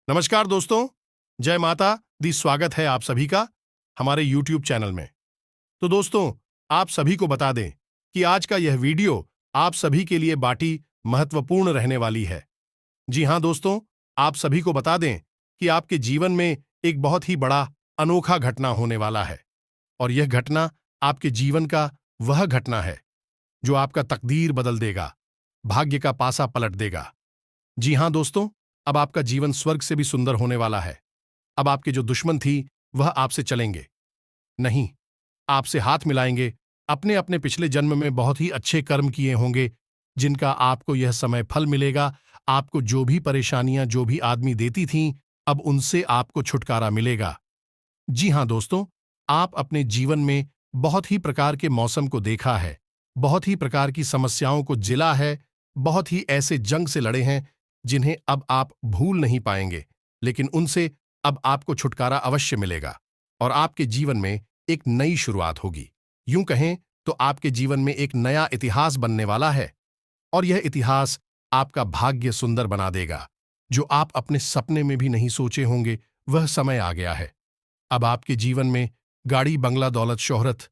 नमस्कार दोस्तों, जय माता दी। स्वागत है आप सभी का हमारे YouTube चैनल में। तो दोस्तों, आप सभी को बता दें कि आज का यह वीडियो आप सभी के लिए बाटी महत्वपूर्ण रहने वाली है। जी हां दोस्तों, आप सभी को बता दें कि आपके जीवन में एक बहुत ही बड़ा अनोखा घटना होने वाला है और यह घटना आपके जीवन का वह घटना है जो आपका तकदीर बदल देगा, भाग्य का पासा पलट देगा। जी हां दोस्तों, अब आपका जीवन स्वर्ग से भी सुंदर होने वाला है। अब आपके जो दुश्मन थी वह आपसे चलेंगे नहीं, आपसे हाथ मिलाएंगे। अपने अपने पिछले जन्म में बहुत ही अच्छे कर्म किए होंगे जिनका आपको यह समय फल मिलेगा। आपको जो भी परेशानियां जो भी आदमी देती थीं, अब उनसे आपको छुटकारा मिलेगा। जी हां दोस्तों, आप अपने जीवन में बहुत ही प्रकार के मौसम को देखा है, बहुत ही प्रकार की समस्याओं को जिला है, बहुत ही ऐसे जंग से लड़े हैं जिन्हें अब आप भूल नहीं पाएंगे, लेकिन उनसे अब आपको छुटकारा अवश्य मिलेगा और आपके जीवन में एक नई शुरुआत होगी। यूं कहें तो आपके जीवन में एक नया इतिहास बनने वाला है और यह इतिहास आपका भाग्य सुंदर बना देगा। जो आप अपने सपने में भी नहीं सोचे होंगे, वह समय आ गया है। अब आपके जीवन में गाड़ी, बंगला, दौलत, शोहरत,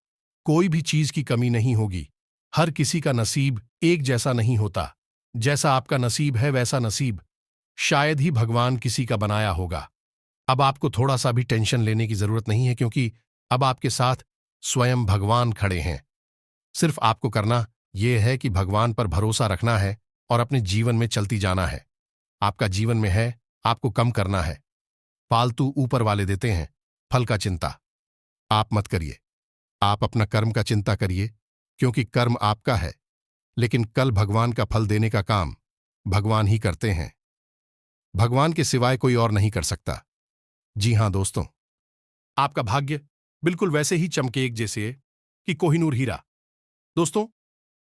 कोई भी चीज की कमी नहीं होगी। हर किसी का नसीब एक जैसा नहीं होता। जैसा आपका नसीब है वैसा नसीब शायद ही भगवान किसी का बनाया होगा। अब आपको थोड़ा सा भी टेंशन लेने की जरूरत नहीं है, क्योंकि अब आपके साथ स्वयं भगवान खड़े हैं। सिर्फ आपको करना यह है कि भगवान पर भरोसा रखना है और अपने जीवन में चलती जाना है। आपका जीवन में है, आपको कम करना है। फालतू ऊपर वाले देते हैं, फल का चिंता आप मत करिए। आप अपना कर्म का चिंता करिए, क्योंकि कर्म आपका है, लेकिन कल भगवान का फल देने का काम भगवान ही करते हैं। भगवान के सिवाय कोई और नहीं कर सकता। जी हां दोस्तों, आपका भाग्य बिल्कुल वैसे ही चमके एक जैसे कि कोहिनूर हीरा। दोस्तों,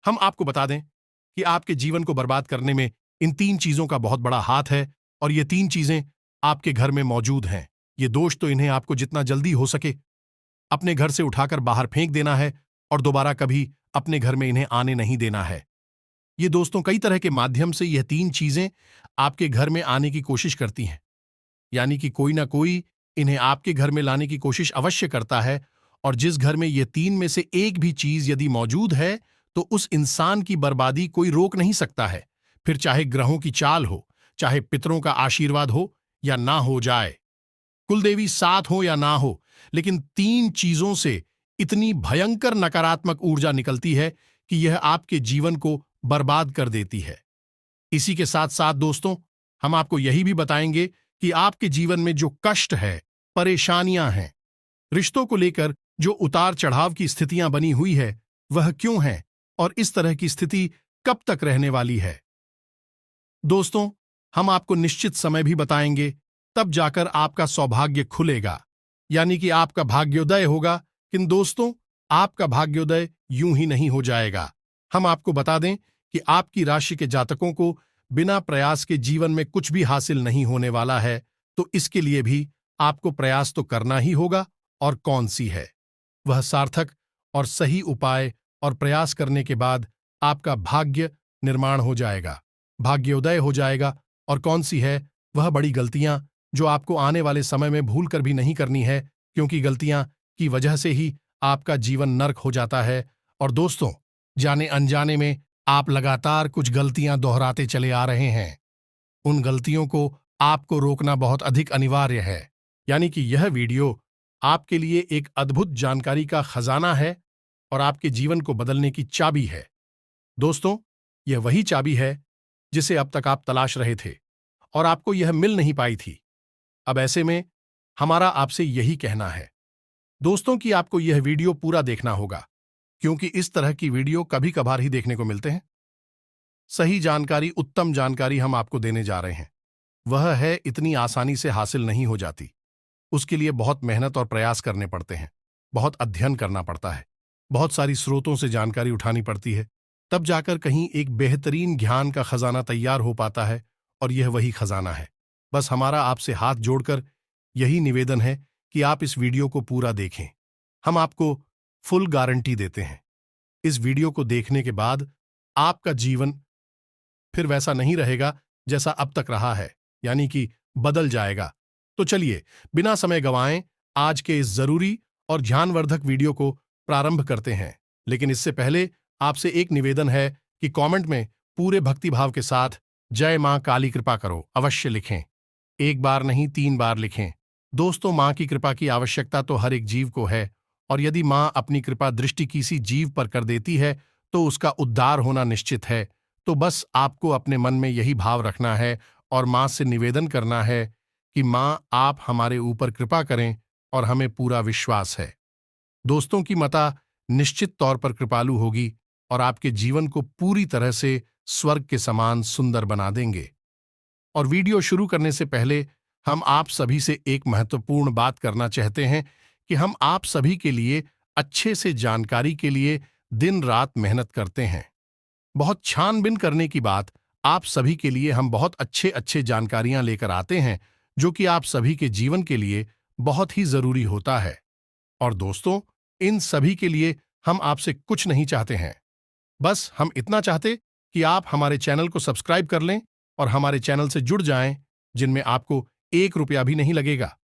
हम आपको बता दें कि आपके जीवन को बर्बाद करने में इन तीन चीजों का बहुत बड़ा हाथ है और ये तीन चीजें आपके घर में मौजूद हैं। ये दोष तो इन्हें आपको जितना जल्दी हो सके अपने घर से उठाकर बाहर फेंक देना है और दोबारा कभी अपने घर में इन्हें आने नहीं देना है। ये दोस्तों कई तरह के माध्यम से यह तीन चीजें आपके घर में आने की कोशिश करती हैं, यानी कि कोई ना कोई इन्हें आपके घर में लाने की कोशिश अवश्य करता है। और जिस घर में ये तीन में से एक भी चीज यदि मौजूद है तो उस इंसान की बर्बादी कोई रोक नहीं सकता है। फिर चाहे ग्रहों की चाल हो, चाहे पितरों का आशीर्वाद हो या ना हो जाए, कुलदेवी साथ हो या ना हो, लेकिन तीन चीजों से इतनी भयंकर नकारात्मक ऊर्जा निकलती है कि यह आपके जीवन को बर्बाद कर देती है। इसी के साथ साथ दोस्तों, हम आपको यही भी बताएंगे कि आपके जीवन में जो कष्ट है, परेशानियां हैं, रिश्तों को लेकर जो उतार चढ़ाव की स्थितियां बनी हुई है, वह क्यों है और इस तरह की स्थिति कब तक रहने वाली है। दोस्तों, हम आपको निश्चित समय भी बताएंगे, तब जाकर आपका सौभाग्य खुलेगा, यानी कि आपका भाग्योदय होगा। किंतु दोस्तों, आपका भाग्योदय यूं ही नहीं हो जाएगा। हम आपको बता दें कि आपकी राशि के जातकों को बिना प्रयास के जीवन में कुछ भी हासिल नहीं होने वाला है, तो इसके लिए भी आपको प्रयास तो करना ही होगा। और कौन सी है वह सार्थक और सही उपाय, और प्रयास करने के बाद आपका भाग्य निर्माण हो जाएगा, भाग्योदय हो जाएगा। और कौन सी है वह बड़ी गलतियां जो आपको आने वाले समय में भूल कर भी नहीं करनी है, क्योंकि गलतियां की वजह से ही आपका जीवन नर्क हो जाता है। और दोस्तों, जाने अनजाने में आप लगातार कुछ गलतियां दोहराते चले आ रहे हैं। उन गलतियों को आपको रोकना बहुत अधिक अनिवार्य है, यानी कि यह वीडियो आपके लिए एक अद्भुत जानकारी का खजाना है और आपके जीवन को बदलने की चाबी है। दोस्तों, यह वही चाबी है जिसे अब तक आप तलाश रहे थे और आपको यह मिल नहीं पाई थी। अब ऐसे में हमारा आपसे यही कहना है दोस्तों कि आपको यह वीडियो पूरा देखना होगा, क्योंकि इस तरह की वीडियो कभी कभार ही देखने को मिलते हैं। सही जानकारी, उत्तम जानकारी हम आपको देने जा रहे हैं। वह है इतनी आसानी से हासिल नहीं हो जाती। उसके लिए बहुत मेहनत और प्रयास करने पड़ते हैं, बहुत अध्ययन करना पड़ता है, बहुत सारी स्रोतों से जानकारी उठानी पड़ती है, तब जाकर कहीं एक बेहतरीन ज्ञान का खजाना तैयार हो पाता है। और यह वही खजाना है। बस हमारा आपसे हाथ जोड़कर यही निवेदन है कि आप इस वीडियो को पूरा देखें। हम आपको फुल गारंटी देते हैं, इस वीडियो को देखने के बाद आपका जीवन फिर वैसा नहीं रहेगा जैसा अब तक रहा है, यानी कि बदल जाएगा। तो चलिए, बिना समय गंवाएं आज के इस जरूरी और ध्यानवर्धक वीडियो को प्रारंभ करते हैं। लेकिन इससे पहले आपसे एक निवेदन है कि कमेंट में पूरे भक्तिभाव के साथ जय मां काली कृपा करो अवश्य लिखें। एक बार नहीं, 3 बार लिखें। दोस्तों, मां की कृपा की आवश्यकता तो हर एक जीव को है, और यदि मां अपनी कृपा दृष्टि किसी जीव पर कर देती है तो उसका उद्धार होना निश्चित है। तो बस आपको अपने मन में यही भाव रखना है और मां से निवेदन करना है कि मां, आप हमारे ऊपर कृपा करें, और हमें पूरा विश्वास है दोस्तों की माता निश्चित तौर पर कृपालु होगी और आपके जीवन को पूरी तरह से स्वर्ग के समान सुंदर बना देंगे। और वीडियो शुरू करने से पहले हम आप सभी से एक महत्वपूर्ण बात करना चाहते हैं कि हम आप सभी के लिए अच्छे से जानकारी के लिए दिन रात मेहनत करते हैं। बहुत छानबीन करने की बात, आप सभी के लिए हम बहुत अच्छे अच्छे जानकारियां लेकर आते हैं जो कि आप सभी के जीवन के लिए बहुत ही जरूरी होता है। और दोस्तों, इन सभी के लिए हम आपसे कुछ नहीं चाहते हैं, बस हम इतना चाहते कि आप हमारे चैनल को सब्सक्राइब कर लें और हमारे चैनल से जुड़ जाएं, जिनमें आपको 1 रुपया भी नहीं लगेगा।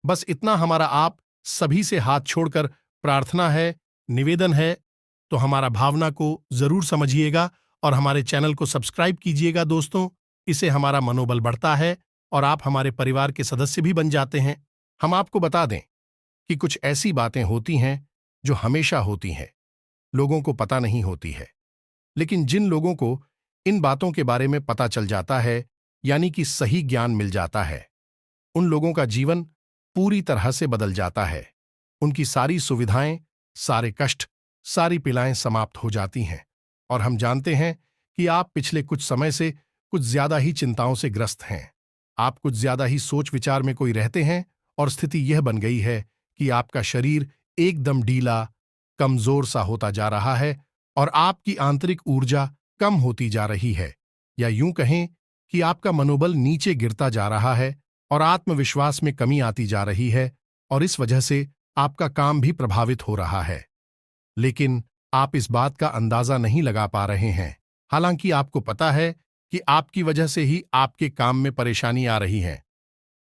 बस इतना हमारा आप सभी से हाथ छोड़कर प्रार्थना है, निवेदन है। तो हमारा भावना को जरूर समझिएगा और हमारे चैनल को सब्सक्राइब कीजिएगा दोस्तों। इससे हमारा मनोबल बढ़ता है और आप हमारे परिवार के सदस्य भी बन जाते हैं। हम आपको बता दें कि कुछ ऐसी बातें होती हैं जो हमेशा होती हैं, लोगों को पता नहीं होती है। लेकिन जिन लोगों को इन बातों के बारे में पता चल जाता है, यानी कि सही ज्ञान मिल जाता है, उन लोगों का जीवन पूरी तरह से बदल जाता है। उनकी सारी सुविधाएं, सारे कष्ट, सारी पीड़ाएं समाप्त हो जाती हैं। और हम जानते हैं कि आप पिछले कुछ समय से कुछ ज्यादा ही चिंताओं से ग्रस्त हैं। आप कुछ ज्यादा ही सोच विचार में कोई रहते हैं और स्थिति यह बन गई है कि आपका शरीर एकदम ढीला, कमजोर सा होता जा रहा है और आपकी आंतरिक ऊर्जा कम होती जा रही है, या यूं कहें कि आपका मनोबल नीचे गिरता जा रहा है और आत्मविश्वास में कमी आती जा रही है, और इस वजह से आपका काम भी प्रभावित हो रहा है। लेकिन आप इस बात का अंदाजा नहीं लगा पा रहे हैं। हालांकि आपको पता है कि आपकी वजह से ही आपके काम में परेशानी आ रही है।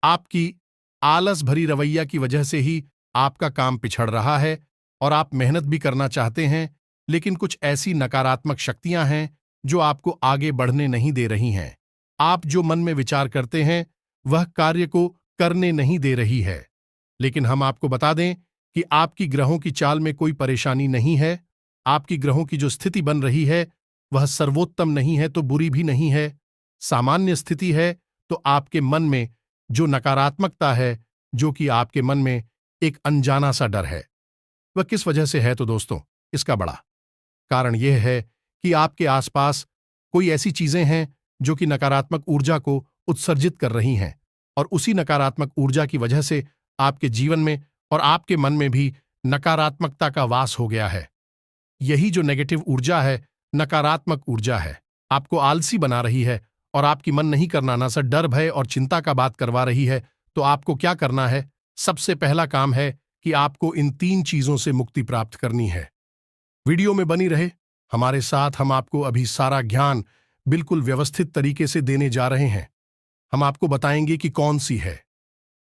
आपकी आलस भरी रवैया की वजह से ही आपका काम पिछड़ रहा है और आप मेहनत भी करना चाहते हैं, लेकिन कुछ ऐसी नकारात्मक शक्तियां हैं जो आपको आगे बढ़ने नहीं दे रही हैं। आप जो मन में विचार करते हैं वह कार्य को करने नहीं दे रही है। लेकिन हम आपको बता दें कि आपकी ग्रहों की चाल में कोई परेशानी नहीं है। आपकी ग्रहों की जो स्थिति बन रही है वह सर्वोत्तम नहीं है तो बुरी भी नहीं है, सामान्य स्थिति है। तो आपके मन में जो नकारात्मकता है, जो कि आपके मन में एक अनजाना सा डर है, वह किस वजह से है? तो दोस्तों, इसका बड़ा कारण यह है कि आपके आसपास कोई ऐसी चीजें हैं जो कि नकारात्मक ऊर्जा को उत्सर्जित कर रही हैं, और उसी नकारात्मक ऊर्जा की वजह से आपके जीवन में और आपके मन में भी नकारात्मकता का वास हो गया है। यही जो नेगेटिव ऊर्जा है, नकारात्मक ऊर्जा है, आपको आलसी बना रही है और आपकी मन नहीं करना ना सर डर, भय और चिंता का बात करवा रही है। तो आपको क्या करना है? सबसे पहला काम है कि आपको इन 3 चीजों से मुक्ति प्राप्त करनी है। वीडियो में बनी रहे हमारे साथ। हम आपको अभी सारा ज्ञान बिल्कुल व्यवस्थित तरीके से देने जा रहे हैं। हम आपको बताएंगे कि कौन सी है।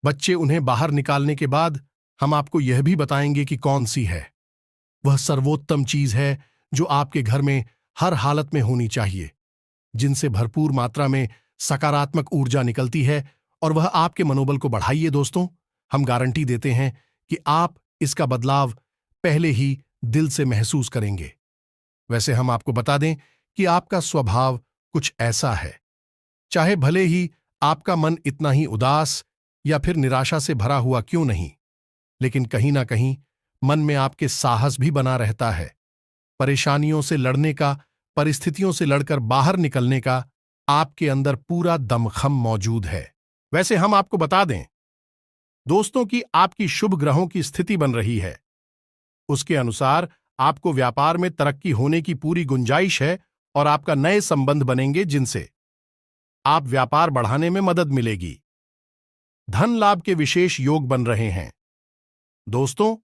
बच्चे उन्हें बाहर निकालने के बाद हम आपको यह भी बताएंगे कि कौन सी है। वह सर्वोत्तम चीज है जो आपके घर में हर हालत में होनी चाहिए, जिनसे भरपूर मात्रा में सकारात्मक ऊर्जा निकलती है, और वह आपके मनोबल को बढ़ाइए दोस्तों। हम गारंटी देते हैं कि आप इसका बदलाव पहले ही दिल से महसूस करेंगे। वैसे हम आपको बता दें कि आपका स्वभाव कुछ ऐसा है, चाहे भले ही आपका मन इतना ही उदास या फिर निराशा से भरा हुआ क्यों नहीं, लेकिन कहीं ना कहीं मन में आपके साहस भी बना रहता है। परेशानियों से लड़ने का, परिस्थितियों से लड़कर बाहर निकलने का आपके अंदर पूरा दमखम मौजूद है। वैसे हम आपको बता दें दोस्तों कि आपकी शुभ ग्रहों की स्थिति बन रही है, उसके अनुसार आपको व्यापार में तरक्की होने की पूरी गुंजाइश है और आपका नए संबंध बनेंगे जिनसे आप व्यापार बढ़ाने में मदद मिलेगी। धन लाभ के विशेष योग बन रहे हैं दोस्तों,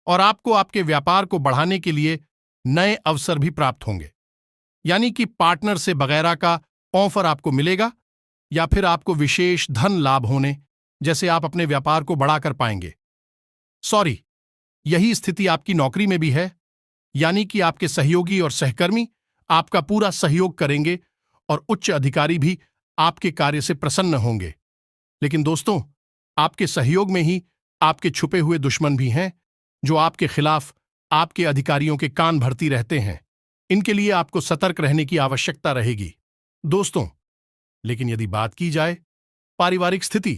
और आपको आपके व्यापार को बढ़ाने के लिए नए अवसर भी प्राप्त होंगे, यानी कि पार्टनर से वगैरह का ऑफर आपको मिलेगा, या फिर आपको विशेष धन लाभ होने, जैसे आप अपने व्यापार को बढ़ा कर पाएंगे। सॉरी, यही स्थिति आपकी नौकरी में भी है, यानी कि आपके सहयोगी और सहकर्मी आपका पूरा सहयोग करेंगे और उच्च अधिकारी भी आपके कार्य से प्रसन्न होंगे। लेकिन दोस्तों, आपके सहयोग में ही आपके छुपे हुए दुश्मन भी हैं, जो आपके खिलाफ आपके अधिकारियों के कान भरती रहते हैं। इनके लिए आपको सतर्क रहने की आवश्यकता रहेगी। दोस्तों, लेकिन यदि बात की जाए पारिवारिक स्थिति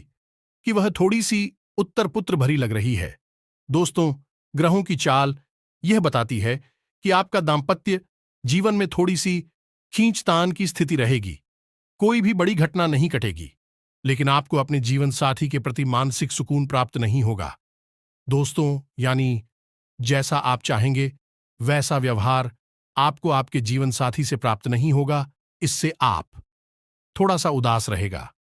कि वह थोड़ी सी उत्तर पुत्र भरी लग रही है। दोस्तों, ग्रहों की चाल यह बताती है कि आपका दांपत्य जीवन में थोड़ी सी खींचतान की स्थिति रहेगी। कोई भी बड़ी घटना नहीं घटेगी, लेकिन आपको अपने जीवन साथी के प्रति मानसिक सुकून प्राप्त नहीं होगा। दोस्तों, यानी जैसा आप चाहेंगे वैसा व्यवहार आपको आपके जीवन साथी से प्राप्त नहीं होगा। इससे आप थोड़ा सा उदास रहेगा।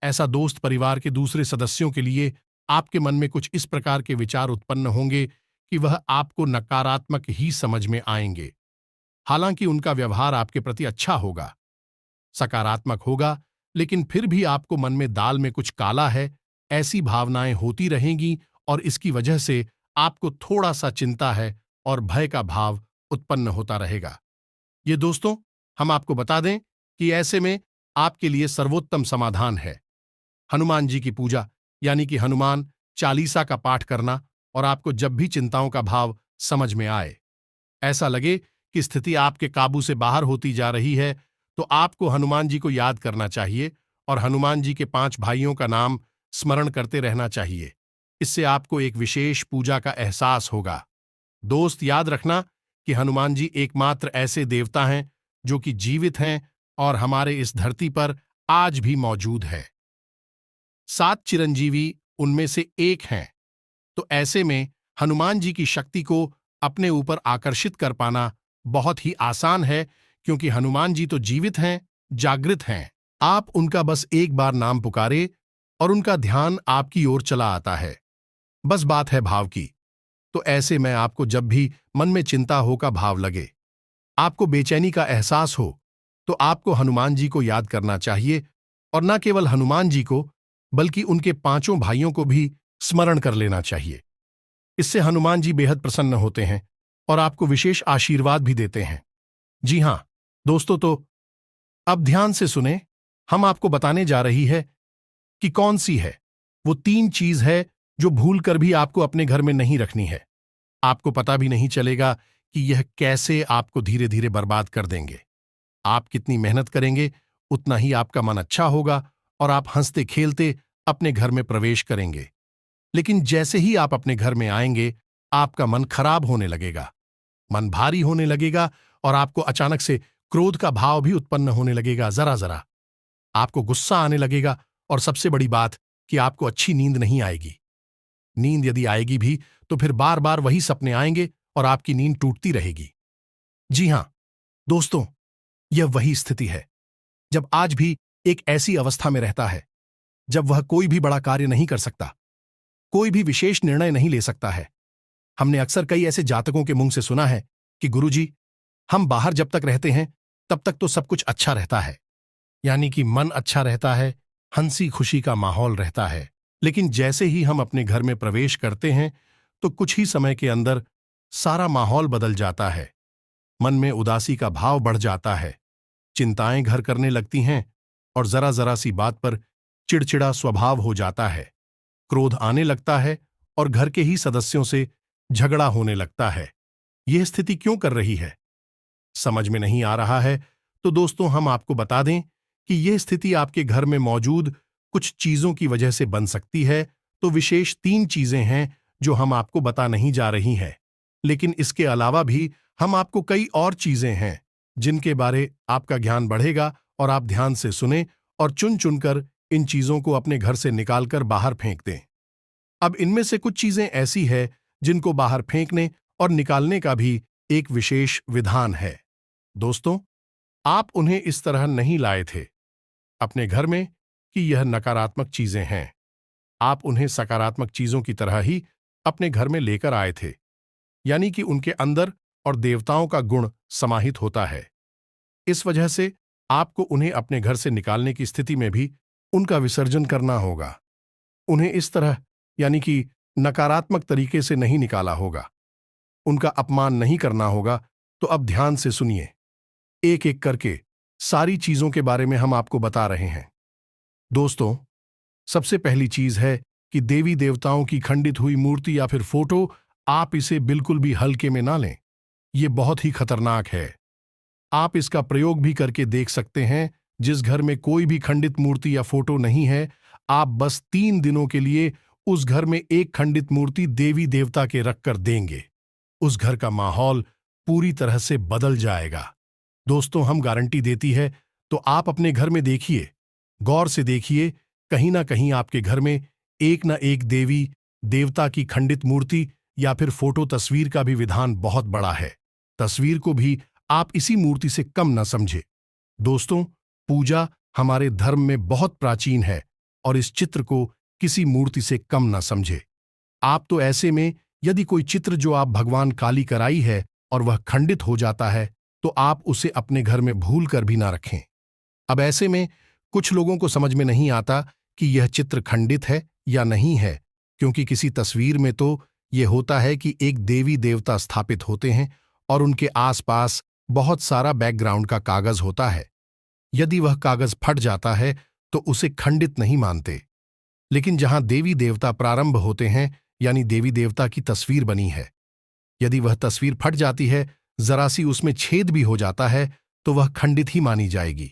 ऐसा दोस्त परिवार के दूसरे सदस्यों के लिए आपके मन में कुछ इस प्रकार के विचार उत्पन्न होंगे कि वह आपको नकारात्मक ही समझ में आएंगे। हालांकि उनका व्यवहार आपके प्रति अच्छा होगा, सकारात्मक होगा, लेकिन फिर भी आपको मन में दाल में कुछ काला है, ऐसी भावनाएं होती रहेंगी और इसकी वजह से आपको थोड़ा सा चिंता है और भय का भाव उत्पन्न होता रहेगा। ये दोस्तों, हम आपको बता दें कि ऐसे में आपके लिए सर्वोत्तम समाधान है हनुमान जी की पूजा, यानी कि हनुमान चालीसा का पाठ करना। और आपको जब भी चिंताओं का भाव समझ में आए, ऐसा लगे कि स्थिति आपके काबू से बाहर होती जा रही है, तो आपको हनुमान जी को याद करना चाहिए और हनुमान जी के 5 भाइयों का नाम स्मरण करते रहना चाहिए। इससे आपको एक विशेष पूजा का एहसास होगा। दोस्त, याद रखना कि हनुमान जी एकमात्र ऐसे देवता हैं जो कि जीवित हैं और हमारे इस धरती पर आज भी मौजूद है। 7 चिरंजीवी उनमें से एक हैं, तो ऐसे में हनुमान जी की शक्ति को अपने ऊपर आकर्षित कर पाना बहुत ही आसान है, क्योंकि हनुमान जी तो जीवित हैं, जागृत हैं। आप उनका बस एक बार नाम पुकारे और उनका ध्यान आपकी ओर चला आता है। बस बात है भाव की। तो ऐसे में आपको जब भी मन में चिंता हो का भाव लगे, आपको बेचैनी का एहसास हो, तो आपको हनुमान जी को याद करना चाहिए और न केवल हनुमान जी को, बल्कि उनके 5 भाइयों को भी स्मरण कर लेना चाहिए। इससे हनुमान जी बेहद प्रसन्न होते हैं और आपको विशेष आशीर्वाद भी देते हैं। जी हां दोस्तों, तो अब ध्यान से सुने। हम आपको बताने जा रही है कि कौन सी है वो 3 चीज है जो भूल कर भी आपको अपने घर में नहीं रखनी है। आपको पता भी नहीं चलेगा कि यह कैसे आपको धीरे धीरे बर्बाद कर देंगे। आप कितनी मेहनत करेंगे, उतना ही आपका मन अच्छा होगा और आप हंसते खेलते अपने घर में प्रवेश करेंगे। लेकिन जैसे ही आप अपने घर में आएंगे, आपका मन खराब होने लगेगा, मन भारी होने लगेगा और आपको अचानक से क्रोध का भाव भी उत्पन्न होने लगेगा। जरा जरा आपको गुस्सा आने लगेगा और सबसे बड़ी बात कि आपको अच्छी नींद नहीं आएगी। नींद यदि आएगी भी तो फिर बार बार वही सपने आएंगे और आपकी नींद टूटती रहेगी। जी हां दोस्तों, यह वही स्थिति है जब आज भी एक ऐसी अवस्था में रहता है जब वह कोई भी बड़ा कार्य नहीं कर सकता, कोई भी विशेष निर्णय नहीं ले सकता है। हमने अक्सर कई ऐसे जातकों के मुंह से सुना है कि गुरुजी, हम बाहर जब तक रहते हैं तब तक तो सब कुछ अच्छा रहता है, यानी कि मन अच्छा रहता है, हंसी खुशी का माहौल रहता है। लेकिन जैसे ही हम अपने घर में प्रवेश करते हैं तो कुछ ही समय के अंदर सारा माहौल बदल जाता है। मन में उदासी का भाव बढ़ जाता है, चिंताएं घर करने लगती हैं और जरा जरा सी बात पर चिड़चिड़ा स्वभाव हो जाता है, क्रोध आने लगता है और घर के ही सदस्यों से झगड़ा होने लगता है। यह स्थिति क्यों कर रही है, समझ में नहीं आ रहा है? तो दोस्तों, हम आपको बता दें कि यह स्थिति आपके घर में मौजूद कुछ चीजों की वजह से बन सकती है। तो विशेष 3 चीजें हैं जो हम आपको बता नहीं जा रही हैं, लेकिन इसके अलावा भी हम आपको कई और चीजें हैं जिनके बारे आपका ज्ञान बढ़ेगा और आप ध्यान से सुने और चुन चुनकर इन चीजों को अपने घर से निकालकर बाहर फेंक दें। अब इनमें से कुछ चीजें ऐसी है जिनको बाहर फेंकने और निकालने का भी एक विशेष विधान है। दोस्तों, आप उन्हें इस तरह नहीं लाए थे अपने घर में कि यह नकारात्मक चीजें हैं। आप उन्हें सकारात्मक चीजों की तरह ही अपने घर में लेकर आए थे, यानी कि उनके अंदर और देवताओं का गुण समाहित होता है। इस वजह से आपको उन्हें अपने घर से निकालने की स्थिति में भी उनका विसर्जन करना होगा। उन्हें इस तरह यानी कि नकारात्मक तरीके से नहीं निकाला होगा। उनका अपमान नहीं करना होगा। तो अब ध्यान से सुनिए। एक एक करके सारी चीजों के बारे में हम आपको बता रहे हैं। दोस्तों, सबसे पहली चीज है कि देवी देवताओं की खंडित हुई मूर्ति या फिर फोटो, आप इसे बिल्कुल भी हल्के में ना लें। ये बहुत ही खतरनाक है। आप इसका प्रयोग भी करके देख सकते हैं। जिस घर में कोई भी खंडित मूर्ति या फोटो नहीं है, आप बस 3 दिनों के लिए उस घर में एक खंडित मूर्ति देवी देवता के रखकर देंगे। उस घर का माहौल पूरी तरह से बदल जाएगा। दोस्तों, हम गारंटी देती है। तो आप अपने घर में देखिए, गौर से देखिए, कहीं ना कहीं आपके घर में एक ना एक देवी देवता की खंडित मूर्ति या फिर फोटो तस्वीर का भी विधान बहुत बड़ा है। तस्वीर को भी आप इसी मूर्ति से कम न समझे। दोस्तों, पूजा हमारे धर्म में बहुत प्राचीन है और इस चित्र को किसी मूर्ति से कम न समझे। आप तो ऐसे में यदि कोई चित्र जो आप भगवान काली कराई है और वह खंडित हो जाता है, तो आप उसे अपने घर में भूल कर भी ना रखें। अब ऐसे में कुछ लोगों को समझ में नहीं आता कि यह चित्र खंडित है या नहीं है, क्योंकि किसी तस्वीर में तो यह होता है कि एक देवी देवता स्थापित होते हैं और उनके आसपास बहुत सारा बैकग्राउंड का कागज होता है। यदि वह कागज फट जाता है तो उसे खंडित नहीं मानते। लेकिन जहां देवी देवता प्रारंभ होते हैं, यानी देवी देवता की तस्वीर बनी है, यदि वह तस्वीर फट जाती है, जरा सी उसमें छेद भी हो जाता है, तो वह खंडित ही मानी जाएगी।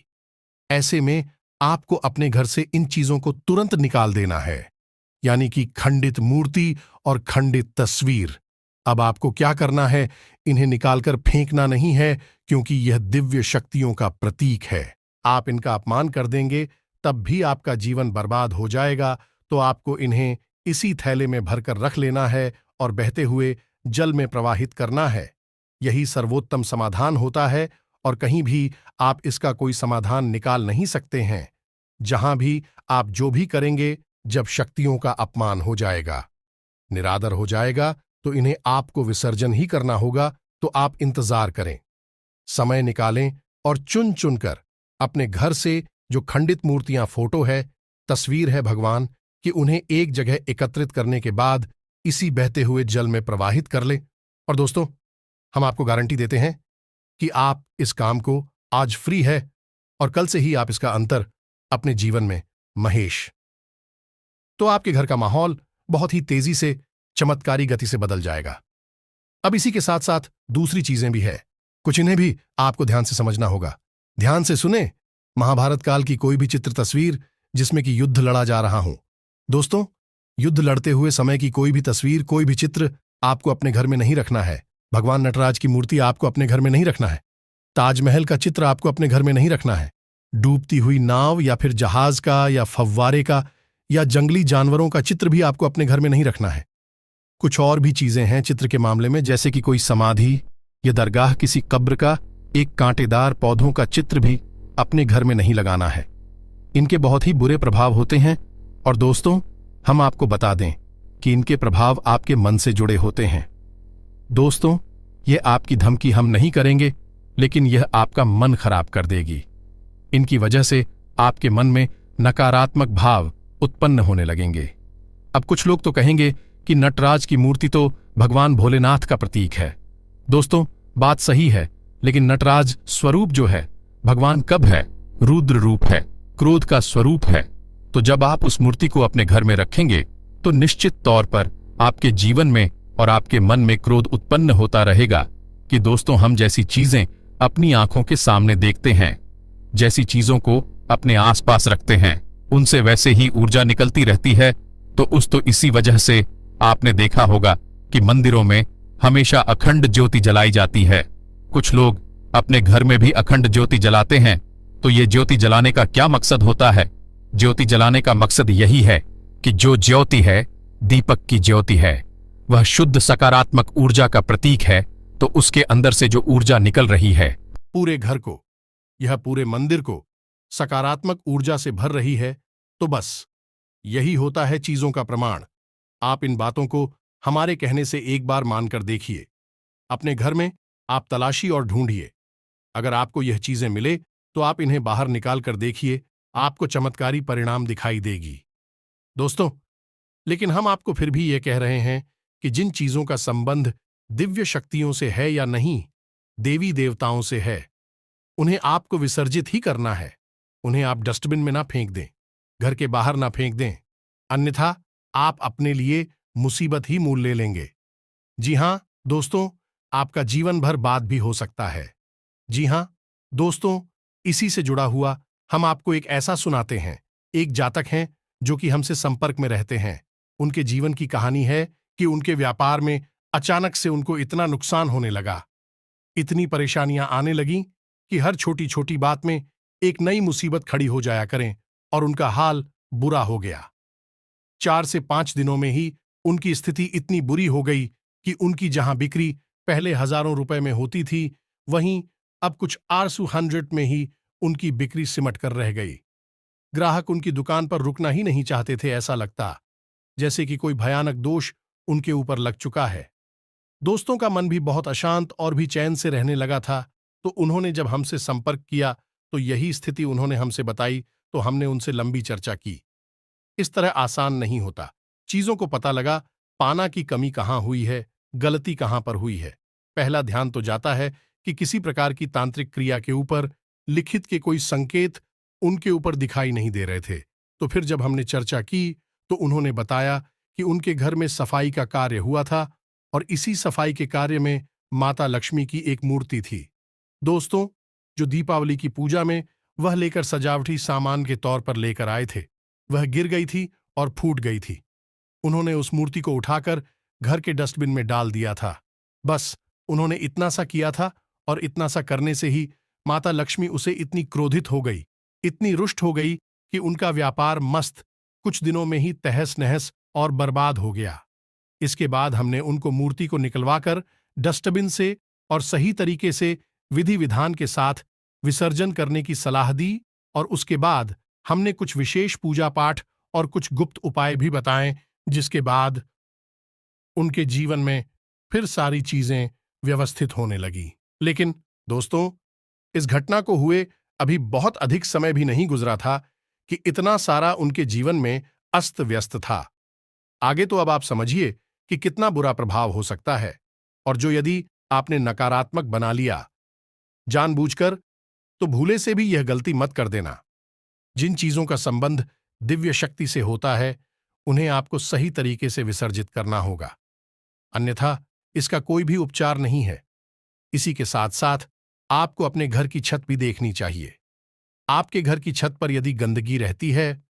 ऐसे में आपको अपने घर से इन चीजों को तुरंत निकाल देना है, यानी कि खंडित मूर्ति और खंडित तस्वीर। अब आपको क्या करना है? इन्हें निकालकर फेंकना नहीं है, क्योंकि यह दिव्य शक्तियों का प्रतीक है। आप इनका अपमान कर देंगे तब भी आपका जीवन बर्बाद हो जाएगा। तो आपको इन्हें इसी थैले में भरकर रख लेना है और बहते हुए जल में प्रवाहित करना है। यही सर्वोत्तम समाधान होता है और कहीं भी आप इसका कोई समाधान निकाल नहीं सकते हैं। जहां भी आप जो भी करेंगे, जब शक्तियों का अपमान हो जाएगा, निरादर हो जाएगा, तो इन्हें आपको विसर्जन ही करना होगा। तो आप इंतजार करें, समय निकालें और चुन चुनकर अपने घर से जो खंडित मूर्तियां, फोटो है, तस्वीर है भगवान कि उन्हें एक जगह एकत्रित करने के बाद इसी बहते हुए जल में प्रवाहित कर लें। और दोस्तों, हम आपको गारंटी देते हैं कि आप इस काम को आज फ्री है और कल से ही आप इसका अंतर अपने जीवन में महेश, तो आपके घर का माहौल बहुत ही तेजी से, चमत्कारी गति से बदल जाएगा। अब इसी के साथ साथ दूसरी चीजें भी है, कुछ इन्हें भी आपको ध्यान से समझना होगा। ध्यान से सुने। महाभारत काल की कोई भी चित्र तस्वीर जिसमें कि युद्ध लड़ा जा रहा हो, दोस्तों, युद्ध लड़ते हुए समय की कोई भी तस्वीर, कोई भी चित्र आपको अपने घर में नहीं रखना है। भगवान नटराज की मूर्ति आपको अपने घर में नहीं रखना है। ताजमहल का चित्र आपको अपने घर में नहीं रखना है। डूबती हुई नाव या फिर जहाज का या फव्वारे का या जंगली जानवरों का चित्र भी आपको अपने घर में नहीं रखना है। कुछ और भी चीजें हैं चित्र के मामले में, जैसे कि कोई समाधि या दरगाह, किसी कब्र का एक कांटेदार पौधों का चित्र भी अपने घर में नहीं लगाना है। इनके बहुत ही बुरे प्रभाव होते हैं और दोस्तों, हम आपको बता दें कि इनके प्रभाव आपके मन से जुड़े होते हैं। दोस्तों, यह आपकी धमकी हम नहीं करेंगे, लेकिन यह आपका मन खराब कर देगी। इनकी वजह से आपके मन में नकारात्मक भाव उत्पन्न होने लगेंगे। अब कुछ लोग तो कहेंगे कि नटराज की मूर्ति तो भगवान भोलेनाथ का प्रतीक है। दोस्तों, बात सही है, लेकिन नटराज स्वरूप जो है, भगवान कब है? रुद्र रूप है, क्रोध का स्वरूप है। तो जब आप उस मूर्ति को अपने घर में रखेंगे, तो निश्चित तौर पर आपके जीवन में और आपके मन में क्रोध उत्पन्न होता रहेगा कि दोस्तों, हम जैसी चीजें अपनी आंखों के सामने देखते हैं, जैसी चीजों को अपने आसपास रखते हैं, उनसे वैसे ही ऊर्जा निकलती रहती है। तो इसी वजह से आपने देखा होगा कि मंदिरों में हमेशा अखंड ज्योति जलाई जाती है। कुछ लोग अपने घर में भी अखंड ज्योति जलाते हैं। तो ये ज्योति जलाने का क्या मकसद होता है? ज्योति जलाने का मकसद यही है कि जो ज्योति है, दीपक की ज्योति है, वह शुद्ध सकारात्मक ऊर्जा का प्रतीक है। तो उसके अंदर से जो ऊर्जा निकल रही है, पूरे घर को, यह पूरे मंदिर को सकारात्मक ऊर्जा से भर रही है। तो बस यही होता है चीजों का प्रमाण। आप इन बातों को हमारे कहने से एक बार मानकर देखिए। अपने घर में आप तलाशी और ढूंढिए। अगर आपको यह चीजें मिले तो आप इन्हें बाहर निकाल कर देखिए आपको चमत्कारी परिणाम दिखाई देगी। दोस्तों, लेकिन हम आपको फिर भी ये कह रहे हैं कि जिन चीजों का संबंध दिव्य शक्तियों से है या नहीं, देवी देवताओं से है, उन्हें आपको विसर्जित ही करना है। उन्हें आप डस्टबिन में ना फेंक दें, घर के बाहर ना फेंक दें, अन्यथा आप अपने लिए मुसीबत ही मोल ले लेंगे। जी हां दोस्तों, आपका जीवन भर बाद भी हो सकता है। जी हां दोस्तों, इसी से जुड़ा हुआ हम आपको एक ऐसा सुनाते हैं। एक जातक हैं जो कि हमसे संपर्क में रहते हैं। उनके जीवन की कहानी है कि उनके व्यापार में अचानक से उनको इतना नुकसान होने लगा, इतनी परेशानियां आने लगीं कि हर छोटी छोटी बात में एक नई मुसीबत खड़ी हो जाया करें और उनका हाल बुरा हो गया। 4 से 5 दिनों में ही उनकी स्थिति इतनी बुरी हो गई कि उनकी जहां बिक्री पहले हजारों रुपए में होती थी, वहीं अब कुछ आरसू 100 में ही उनकी बिक्री सिमट कर रह गई। ग्राहक उनकी दुकान पर रुकना ही नहीं चाहते थे। ऐसा लगता जैसे कि कोई भयानक दोष उनके ऊपर लग चुका है। दोस्तों का मन भी बहुत अशांत और भी चैन से रहने लगा था। तो उन्होंने जब हमसे संपर्क किया तो यही स्थिति उन्होंने हमसे बताई। तो हमने उनसे लंबी चर्चा की। इस तरह आसान नहीं होता। चीजों को पता लगा पाना की कमी कहां हुई है, गलती कहां पर हुई है। पहला ध्यान तो जाता है कि किसी प्रकार की तांत्रिक क्रिया के ऊपर लिखित के कोई संकेत उनके ऊपर दिखाई नहीं दे रहे थे। तो फिर जब हमने चर्चा की तो उन्होंने बताया कि उनके घर में सफाई का कार्य हुआ था और इसी सफाई के कार्य में माता लक्ष्मी की एक मूर्ति थी। दोस्तों, जो दीपावली की पूजा में वह लेकर सजावटी सामान के तौर पर लेकर आए थे, वह गिर गई थी और फूट गई थी। उन्होंने उस मूर्ति को उठाकर घर के डस्टबिन में डाल दिया था। बस उन्होंने इतना सा किया था और इतना सा करने से ही माता लक्ष्मी उसे इतनी क्रोधित हो गई, इतनी रुष्ट हो गई कि उनका व्यापार मस्त कुछ दिनों में ही तहस नहस और बर्बाद हो गया। इसके बाद हमने उनको मूर्ति को निकलवाकर डस्टबिन से और सही तरीके से विधि विधान के साथ विसर्जन करने की सलाह दी और उसके बाद हमने कुछ विशेष पूजा पाठ और कुछ गुप्त उपाय भी बताएं, जिसके बाद उनके जीवन में फिर सारी चीजें व्यवस्थित होने लगी। लेकिन दोस्तों, इस घटना को हुए अभी बहुत अधिक समय भी नहीं गुजरा था कि इतना सारा उनके जीवन में अस्त व्यस्त था। आगे तो अब आप समझिए कि कितना बुरा प्रभाव हो सकता है। और जो यदि आपने नकारात्मक बना लिया जानबूझकर, तो भूले से भी यह गलती मत कर देना। जिन चीजों का संबंध दिव्य शक्ति से होता है, उन्हें आपको सही तरीके से विसर्जित करना होगा, अन्यथा इसका कोई भी उपचार नहीं है। इसी के साथ साथ आपको अपने घर की छत भी देखनी चाहिए। आपके घर की छत पर यदि गंदगी रहती है,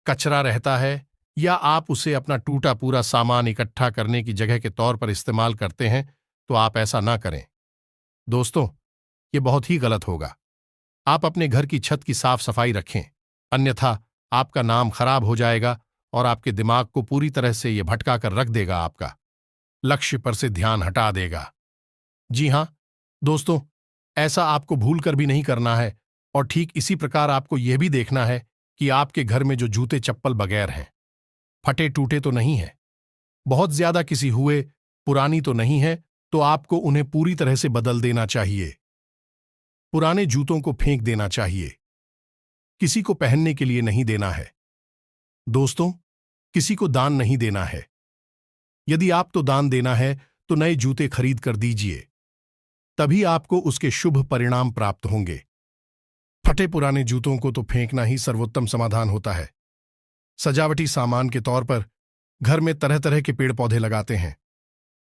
कचरा रहता है, या आप उसे अपना टूटा पूरा सामान इकट्ठा करने की जगह के तौर पर इस्तेमाल करते हैं, तो आप ऐसा ना करें। दोस्तों, ये बहुत ही गलत होगा। आप अपने घर की छत की साफ सफाई रखें, अन्यथा आपका नाम खराब हो जाएगा और आपके दिमाग को पूरी तरह से यह भटका कर रख देगा, आपका लक्ष्य पर से ध्यान हटा देगा। जी हां दोस्तों, ऐसा आपको भूल कर भी नहीं करना है। और ठीक इसी प्रकार आपको यह भी देखना है कि आपके घर में जो जूते चप्पल बगैर हैं, फटे टूटे तो नहीं है, बहुत ज्यादा किसी हुए पुरानी तो नहीं है, तो आपको उन्हें पूरी तरह से बदल देना चाहिए। पुराने जूतों को फेंक देना चाहिए, किसी को पहनने के लिए नहीं देना है। दोस्तों, किसी को दान नहीं देना है। यदि आपको दान देना है तो नए जूते खरीद कर दीजिए, तभी आपको उसके शुभ परिणाम प्राप्त होंगे। फटे पुराने जूतों को तो फेंकना ही सर्वोत्तम समाधान होता है। सजावटी सामान के तौर पर घर में तरह तरह के पेड़ पौधे लगाते हैं।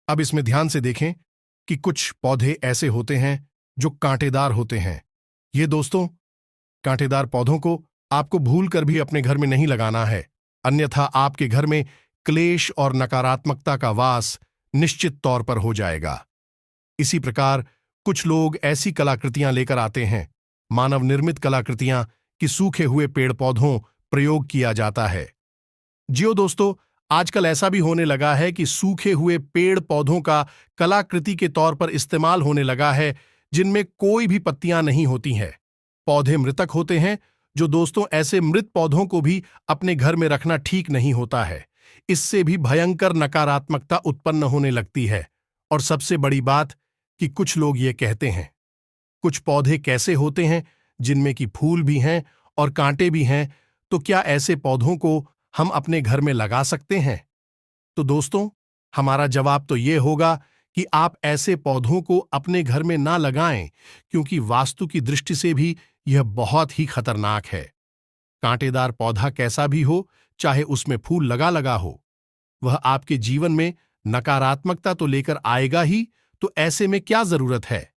अब इसमें ध्यान से देखें कि कुछ पौधे ऐसे होते हैं जो कांटेदार होते हैं। ये दोस्तों, कांटेदार पौधों को आपको भूल कर भी अपने घर में नहीं लगाना है, अन्यथा आपके घर में क्लेश और नकारात्मकता का वास निश्चित तौर पर हो जाएगा। इसी प्रकार कुछ लोग ऐसी कलाकृतियां लेकर आते हैं, मानव निर्मित कलाकृतियां, कि सूखे हुए पेड़ पौधों प्रयोग किया जाता है। जियो दोस्तों, आजकल ऐसा भी होने लगा है कि सूखे हुए पेड़ पौधों का कलाकृति के तौर पर इस्तेमाल होने लगा है, जिनमें कोई भी पत्तियां नहीं होती हैं। पौधे मृतक होते हैं। जो दोस्तों, ऐसे मृत पौधों को भी अपने घर में रखना ठीक नहीं होता है। इससे भी भयंकर नकारात्मकता उत्पन्न होने लगती है। और सबसे बड़ी बात कि कुछ लोग ये कहते हैं, कुछ पौधे कैसे होते हैं जिनमें कि फूल भी हैं और कांटे भी हैं, तो क्या ऐसे पौधों को हम अपने घर में लगा सकते हैं? तो दोस्तों, हमारा जवाब तो ये होगा कि आप ऐसे पौधों को अपने घर में ना लगाएं, क्योंकि वास्तु की दृष्टि से भी यह बहुत ही खतरनाक है। कांटेदार पौधा कैसा भी हो, चाहे उसमें फूल लगा लगा हो, वह आपके जीवन में नकारात्मकता तो लेकर आएगा ही, तो ऐसे में क्या जरूरत है?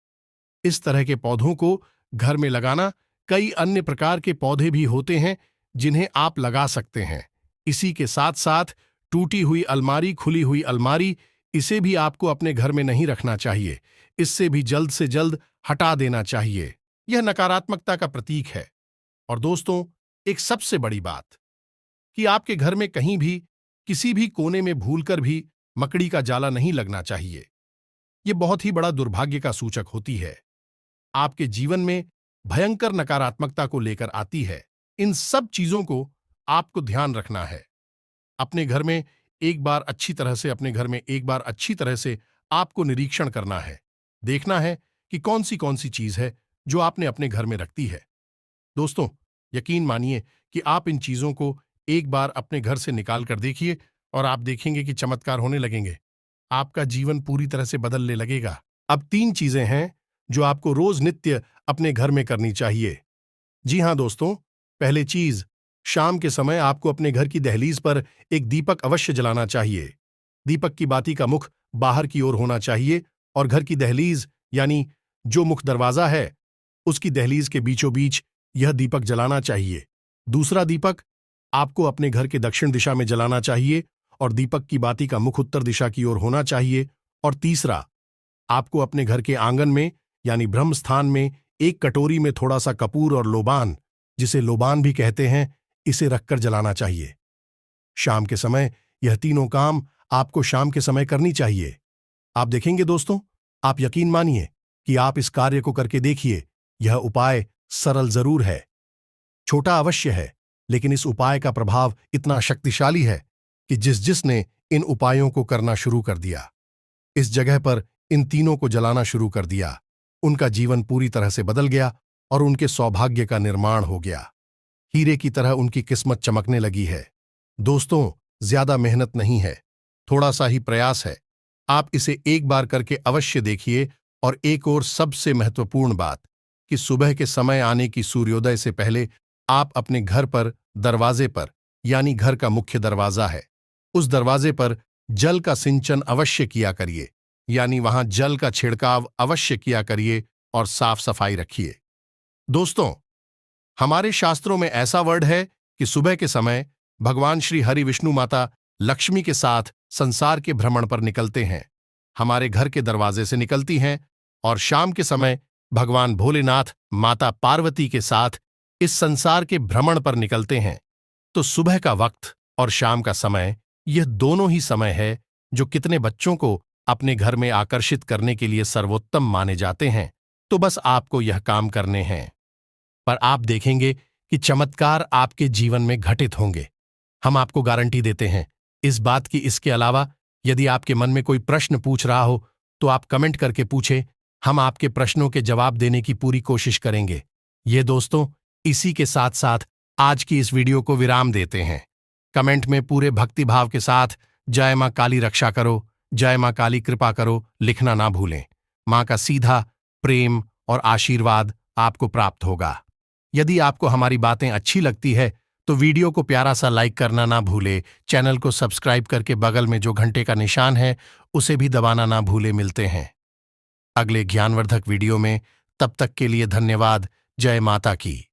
इस तरह के पौधों को घर में लगाना, कई अन्य प्रकार के पौधे भी होते हैं जिन्हें आप लगा सकते हैं। इसी के साथ साथ टूटी हुई अलमारी, खुली हुई अलमारी, इसे भी आपको अपने घर में नहीं रखना चाहिए। इससे भी जल्द से जल्द हटा देना चाहिए। यह नकारात्मकता का प्रतीक है। और दोस्तों, एक सबसे बड़ी बात कि आपके घर में कहीं भी किसी भी कोने में भूलकर भी मकड़ी का जाला नहीं लगना चाहिए। यह बहुत ही बड़ा दुर्भाग्य का सूचक होती है। आपके जीवन में भयंकर नकारात्मकता को लेकर आती है। इन सब चीजों को आपको ध्यान रखना है। अपने घर में एक बार अच्छी तरह से आपको निरीक्षण करना है। देखना है कि कौन सी चीज है जो आपने अपने घर में रखती है। दोस्तों, यकीन मानिए कि आप इन चीजों को एक बार अपने घर से निकाल कर देखिए और आप देखेंगे कि चमत्कार होने लगेंगे। आपका जीवन पूरी तरह से बदलने लगेगा। अब 3 चीजें हैं जो आपको रोज नित्य अपने घर में करनी चाहिए। जी हां दोस्तों, पहली चीज, शाम के समय आपको अपने घर की दहलीज पर एक दीपक अवश्य जलाना चाहिए। दीपक की बाती का मुख बाहर की ओर होना चाहिए और घर की दहलीज यानी जो मुख दरवाजा है, उसकी दहलीज के बीचों बीच यह दीपक जलाना चाहिए। दूसरा दीपक आपको अपने घर के दक्षिण दिशा में जलाना चाहिए और दीपक की बाती का मुख उत्तर दिशा की ओर होना चाहिए। और तीसरा, आपको अपने घर के आंगन में यानी ब्रह्म स्थान में एक कटोरी में थोड़ा सा कपूर और लोबान, जिसे लोबान भी कहते हैं, इसे रखकर जलाना चाहिए। शाम के समय यह तीनों काम आपको शाम के समय करनी चाहिए। आप देखेंगे दोस्तों, आप यकीन मानिए कि आप इस कार्य को करके देखिए। यह उपाय सरल जरूर है, छोटा अवश्य है, लेकिन इस उपाय का प्रभाव इतना शक्तिशाली है कि जिसने इन उपायों को करना शुरू कर दिया, इस जगह पर इन तीनों को जलाना शुरू कर दिया, उनका जीवन पूरी तरह से बदल गया और उनके सौभाग्य का निर्माण हो गया। हीरे की तरह उनकी किस्मत चमकने लगी है। दोस्तों, ज्यादा मेहनत नहीं है, थोड़ा सा ही प्रयास है। आप इसे एक बार करके अवश्य देखिए। और एक और सबसे महत्वपूर्ण बात कि सुबह के समय आने की सूर्योदय से पहले आप अपने घर पर दरवाजे पर, यानी घर का मुख्य दरवाजा है, उस दरवाजे पर जल का सिंचन अवश्य किया करिए, यानी वहां जल का छिड़काव अवश्य किया करिए और साफ सफाई रखिए। दोस्तों, हमारे शास्त्रों में ऐसा वर्ड है कि सुबह के समय भगवान श्री हरि विष्णु माता लक्ष्मी के साथ संसार के भ्रमण पर निकलते हैं, हमारे घर के दरवाजे से निकलती हैं, और शाम के समय भगवान भोलेनाथ माता पार्वती के साथ इस संसार के भ्रमण पर निकलते हैं। तो सुबह का वक्त और शाम का समय, यह दोनों ही समय है जो कितने बच्चों को अपने घर में आकर्षित करने के लिए सर्वोत्तम माने जाते हैं। तो बस आपको यह काम करने हैं, पर आप देखेंगे कि चमत्कार आपके जीवन में घटित होंगे। हम आपको गारंटी देते हैं इस बात की। इसके अलावा यदि आपके मन में कोई प्रश्न पूछ रहा हो तो आप कमेंट करके पूछें, हम आपके प्रश्नों के जवाब देने की पूरी कोशिश करेंगे। ये दोस्तों, इसी के साथ साथ आज की इस वीडियो को विराम देते हैं। कमेंट में पूरे भक्तिभाव के साथ जय मां काली रक्षा करो, जय मां काली कृपा करो लिखना ना भूलें। मां का सीधा प्रेम और आशीर्वाद आपको प्राप्त होगा। यदि आपको हमारी बातें अच्छी लगती है तो वीडियो को प्यारा सा लाइक करना ना भूले, चैनल को सब्सक्राइब करके बगल में जो घंटे का निशान है उसे भी दबाना ना भूले। मिलते हैं अगले ज्ञानवर्धक वीडियो में, तब तक के लिए धन्यवाद। जय माता की।